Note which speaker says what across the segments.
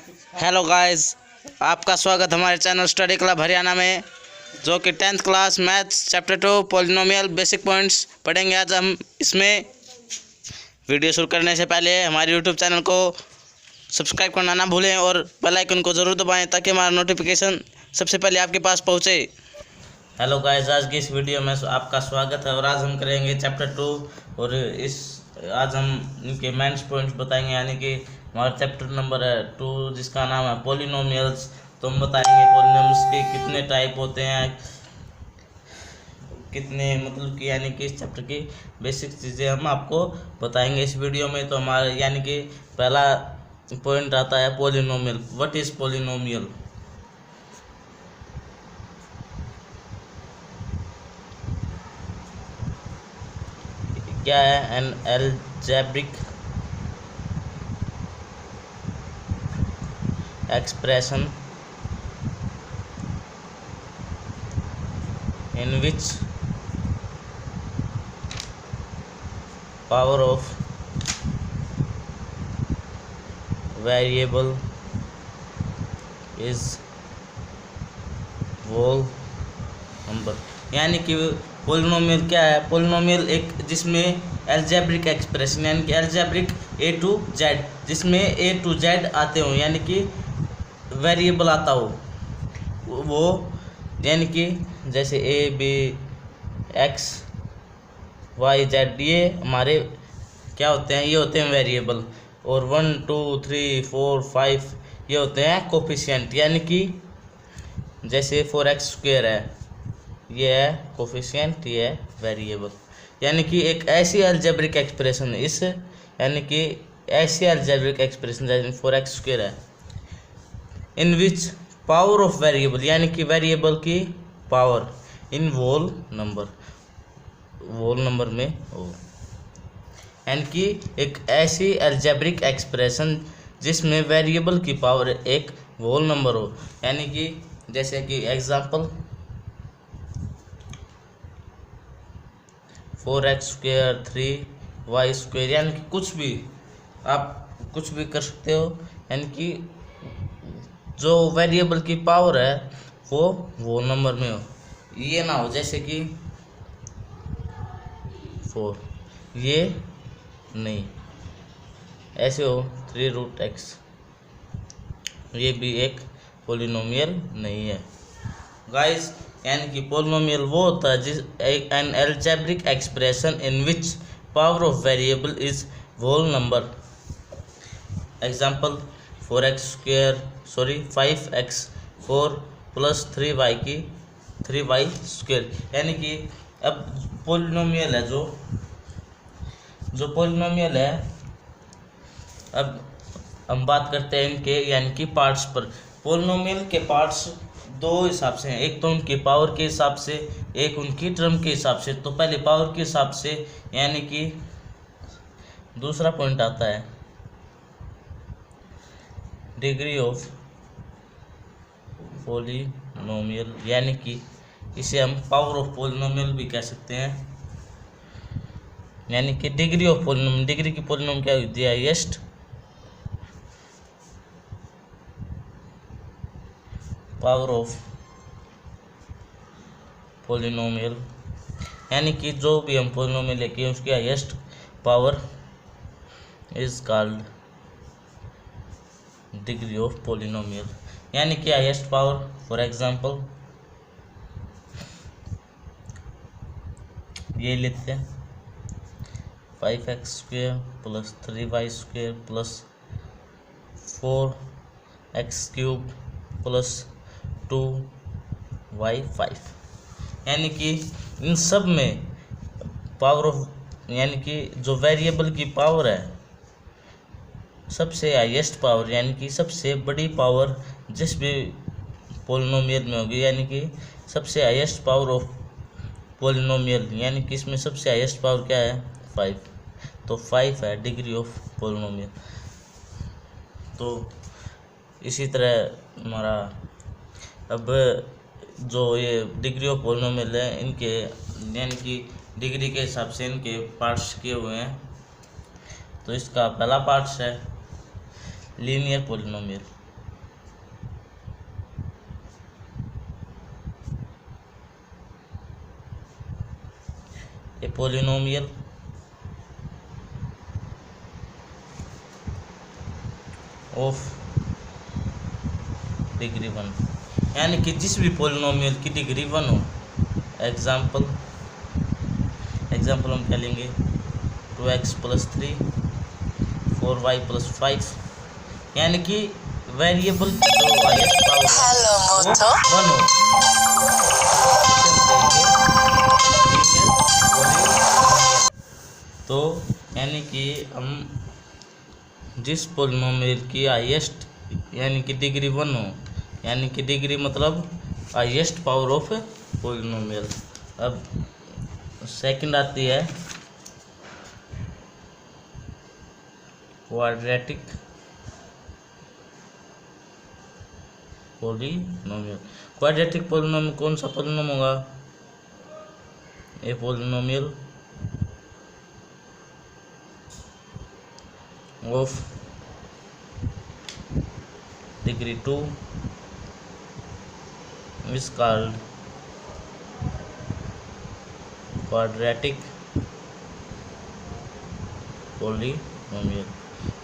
Speaker 1: Hello guys, आपका स्वागत हमारे चैनल स्टडी क्लब हरियाणा में, जो कि 10th class maths chapter 2 polynomial basic points पढ़ेंगे। आज हम इसमें वीडियो शुरू करने से पहले हमारे यूट्यूब चैनल को सब्सक्राइब करना ना भूलें और बेल आइकन को ज़रूर दबाएं ताकि हमारा नोटिफिकेशन सबसे पहले आपके पास पहुँचे। हेलो गाइस, आज की इस वीडियो में आपका स्वागत है और आज हम करेंगे चैप्टर 2 और आज हम इनके मेंस पॉइंट्स बताएंगे, यानी कि हमारा चैप्टर नंबर है 2 जिसका नाम है पॉलिनोमियल्स। तो हम बताएंगे पॉलिनोमियल्स के कितने टाइप होते हैं, कितने मतलब कि यानी कि इस चैप्टर की बेसिक चीज़ें हम आपको बताएंगे इस वीडियो में। तो हमारा यानी कि पहला पॉइंट आता है पॉलिनोमियल। What is polynomial? क्या है? N algebraic expression in which power of variable is whole number। यानी कि पोलिनोमियल क्या है? पोलिनोमियल एक जिसमें अलजेब्रिक एक्सप्रेशन यानी कि अलजेब्रिक ए टू जेड, जिसमें ए टू जेड आते हो यानी कि वेरिएबल आता हो वो, यानी कि जैसे A B X Y Z, ये हमारे क्या होते हैं? ये होते हैं वेरिएबल। और 1 2 3 4 5 ये होते हैं कोफिशिएंट, यानी कि जैसे 4x² है, ये है कोफिशिएंट, ये है वेरिएबल। यानी कि एक ऐसी अलजेब्रिक एक्सप्रेशन इस यानी कि ऐसी अलजेब्रिक एक्सप्रेशन जैसे 4x² है, इन विच पावर ऑफ वेरिएबल यानी कि वेरिएबल की पावर इन होल नंबर में हो, यानी कि एक ऐसी अलजेब्रिक एक्सप्रेशन जिसमें वेरिएबल की पावर एक होल नंबर हो। यानी कि जैसे कि एग्जांपल 4x², 3y², यानी कि कुछ भी आप कुछ भी कर सकते हो, यानी कि जो वेरिएबल की पावर है वो नंबर में हो। ये ना हो जैसे कि 4, ये नहीं, ऐसे हो 3√x, ये भी एक पोलिनोमियल नहीं है गाइस। यानी कि पोलिनोमियल वो होता है जिस an algebraic expression in which power of variable is whole number. Example 5x4 plus 3y², यानी कि अब पोलिनोमियल है जो पोलिनोमियल है, अब हम बात करते हैं इनके यानी कि पार्ट्स पर। पोलिनोमियल के पार्ट्स दो हिसाब से हैं, एक तो उनकी पावर के हिसाब से, एक उनकी टर्म के हिसाब से। तो पहले पावर के हिसाब से, यानी कि दूसरा पॉइंट आता है डिग्री ऑफ पोलिनोमियल, यानी कि इसे हम पावर ऑफ पोलिनोमियल भी कह सकते हैं। यानी कि डिग्री ऑफ पोलिनोमियल, डिग्री की पोलिनोमियल क्या होती है? हाईएस्ट पावर ऑफ पोलिनोमियल, यानी कि जो भी हम पोलिनोमियल लेके उसकी highest power is called degree of polynomial. यानी कि हाईएस्ट पावर, फॉर एग्जांपल ये लेते हैं 5x² plus 3y² plus 4x³ plus 2y5, यानी कि इन सब में पावर ऑफ यानी कि जो वेरिएबल की पावर है सबसे हाईएस्ट पावर, यानी कि सबसे बड़ी पावर जिस भी पोलिनोमियल में होगी, यानी कि सबसे हाईएस्ट पावर ऑफ पोलिनोमियल, यानी कि इसमें सबसे हाईएस्ट पावर क्या है? 5। तो 5 है डिग्री ऑफ पोलिनोमियल। तो इसी तरह हमारा अब जो ये डिग्री ऑफ पोलिनोमियल है, इनके यानी कि डिग्री के हिसाब से इनके पार्ट्स किए हुए हैं। तो इसका पहला पार्ट्स है linear polynomial. A polynomial of degree 1, यानी कि जिस भी पोलिनोमियल की डिग्री 1 हो। एग्जाम्पल हम क्या लेंगे, 2x + 3 4y + 5, यानी कि वेरिएबल की जो हाईएस्ट पावर वो 1 हो, तो यानी कि हम जिस पोलिनोमियल की हाईएस्ट यानी कि डिग्री 1 हो, यानी कि डिग्री मतलब हाईएस्ट पावर ऑफ पोलिनोमियल। अब सेकंड आती है क्वाड्रेटिक पोलिनोमियल। क्वाड्रेटिक पोलिनोमियल कौन सा पोलिनोम होगा, a polynomial of degree 2 is called quadratic polynomial,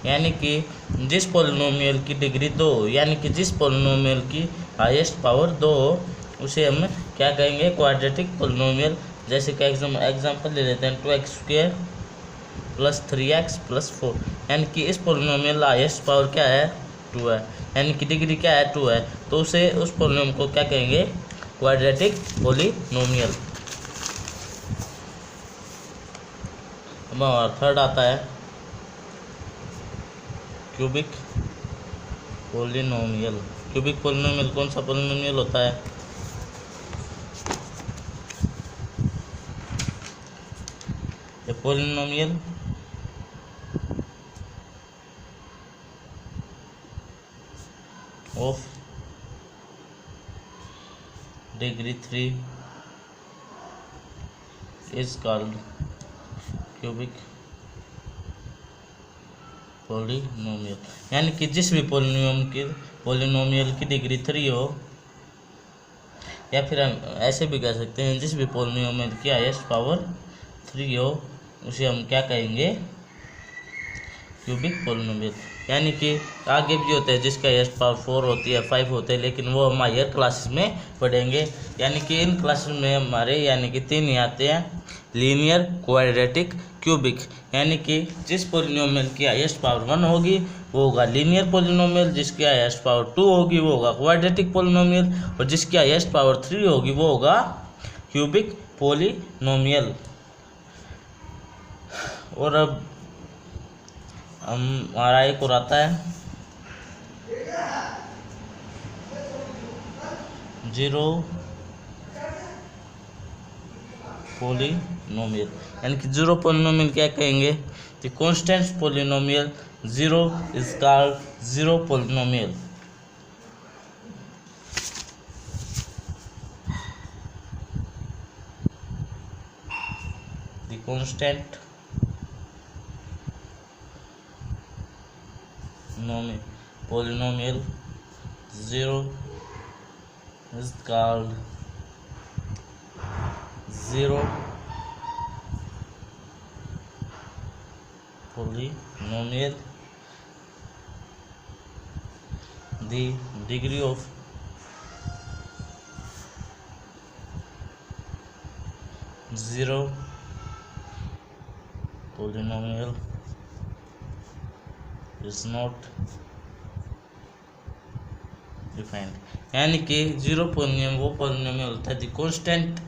Speaker 1: यानी कि जिस पोलिनोमियल की डिग्री 2 यानी कि जिस पोलिनोमियल की हाईएस्ट पावर 2 हो उसे हम क्या कहेंगे, क्वाड्रेटिक पोलिनोमियल। जैसे कि एग्जांपल ले लेते हैं, 2x² + 3x + 4, यानी कि इस पोलिनोमियल हाईएस्ट पावर क्या है, 2 है, यानी कि डिग्री क्या है, 2 है, तो उस पोलिनोमियल को क्या कहेंगे, क्वाड्रेटिक पोलिनोमियल। अब हमारा थर्ड आता है क्यूबिक पोलिनोमियल। क्यूबिक पोलिनोमियल कौन सा पोलिनोमियल होता है, a polynomial of degree 3 is called cubic polynomial, यानी कि जिस भी पोलिनोमियल की डिग्री 3 हो, या फिर हम ऐसे भी कह सकते हैं जिस भी पोलिनोमियल की हाईएस्ट पावर 3 हो उसे हम क्या कहेंगे, क्यूबिक पोलिनोमियल। यानी कि आगे भी होते हैं जिसका हाईएस्ट पावर 4 होती है, 5 होते हैं, लेकिन वो हम हायर क्लासेस में पढ़ेंगे। यानी कि इन क्लासेस में हमारे यानी कि 3 ही आते हैं, लीनियर, क्वाड्रेटिक, क्यूबिक। यानी कि जिस पोलिनोमियल की हाईएस्ट पावर 1 होगी वो होगा लीनियर पोलिनोमियल, जिसकी हाईएस्ट पावर 2 होगी वो होगा क्वाड्रेटिक पोलिनोमियल, और जिसकी हाईएस्ट पावर 3 होगी वो होगा क्यूबिक पोलिनोमियल। और अब हमारा एक और आता है जीरो पोलिनोमियल, यानी कि जीरो पोलिनोमियल क्या कहेंगे, the constant polynomial zero is called zero polynomial. The constant polynomial zero is called zero polynomial. The degree of zero polynomial is not defined, यानी कि जीरो पोलिनोमियल वो पोलिनोमियल होता है दी constant,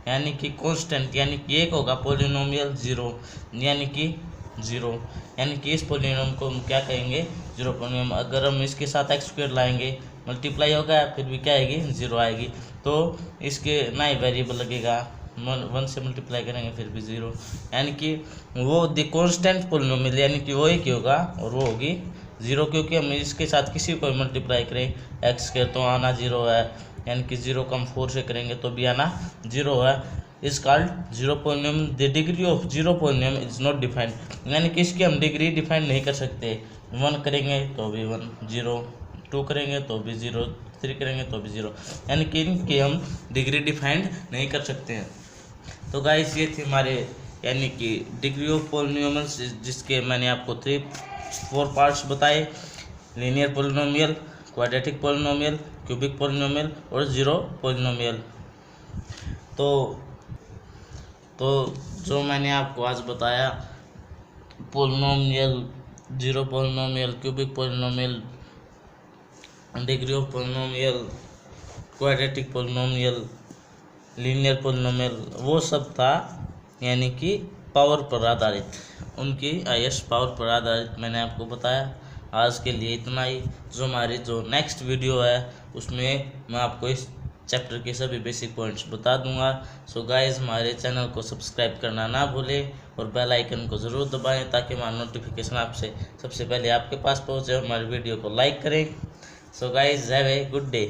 Speaker 1: यानी कि कांस्टेंट, यानी कि एक होगा पोलिनोमियल जीरो, यानी कि जीरो, यानी कि इस पोलिनोमियल को हम क्या कहेंगे, जीरो पोलिनोमियल। अगर हम इसके साथ x² लाएंगे, मल्टीप्लाई होगा, फिर भी क्या आएगी, जीरो आएगी, तो इसके ना ही वेरिएबल लगेगा, 1 से मल्टीप्लाई करेंगे फिर भी जीरो, यानी कि वो दी कांस्टेंट पोलिनोमियल, यानी कि वो एक ही होगा और वो होगी जीरो, क्योंकि हम इसके साथ किसी को मल्टीप्लाई करें x² तो आना जीरो है, यानी कि जीरो को हम 4 से करेंगे तो भी आना जीरो है। Is called zero polynomial. The degree of zero polynomial is not defined, यानी कि इसकी हम डिग्री डिफाइन नहीं कर सकते, 1 करेंगे तो भी 1 जीरो, 2 करेंगे तो भी जीरो, 3 करेंगे तो भी जीरो, यानी कि इनकी हम डिग्री डिफाइंड नहीं कर सकते हैं। तो गाइस ये थी हमारे यानी कि डिग्री ऑफ पॉलिनोमियल्स, जिसके मैंने आपको 4 पार्ट्स बताए, linear polynomial, quadratic polynomial, cubic polynomial और जीरो पॉलिनोमियल। तो जो मैंने आपको आज बताया, polynomial, zero polynomial, cubic polynomial, degree of polynomial, quadratic polynomial, linear polynomial, वो सब था यानी कि पावर पर आधारित, उनकी हाईएस्ट पावर पर आधारित मैंने आपको बताया। आज के लिए इतना ही। जो नेक्स्ट वीडियो है उसमें मैं आपको इस चैप्टर के सभी बेसिक पॉइंट्स बता दूंगा। सो गाइस, हमारे चैनल को सब्सक्राइब करना ना भूलें और बेल आइकन को ज़रूर दबाएं ताकि हमारा नोटिफिकेशन आपसे सबसे पहले आपके पास पहुंचे। हमारे वीडियो को लाइक करें। So guys, have a good day.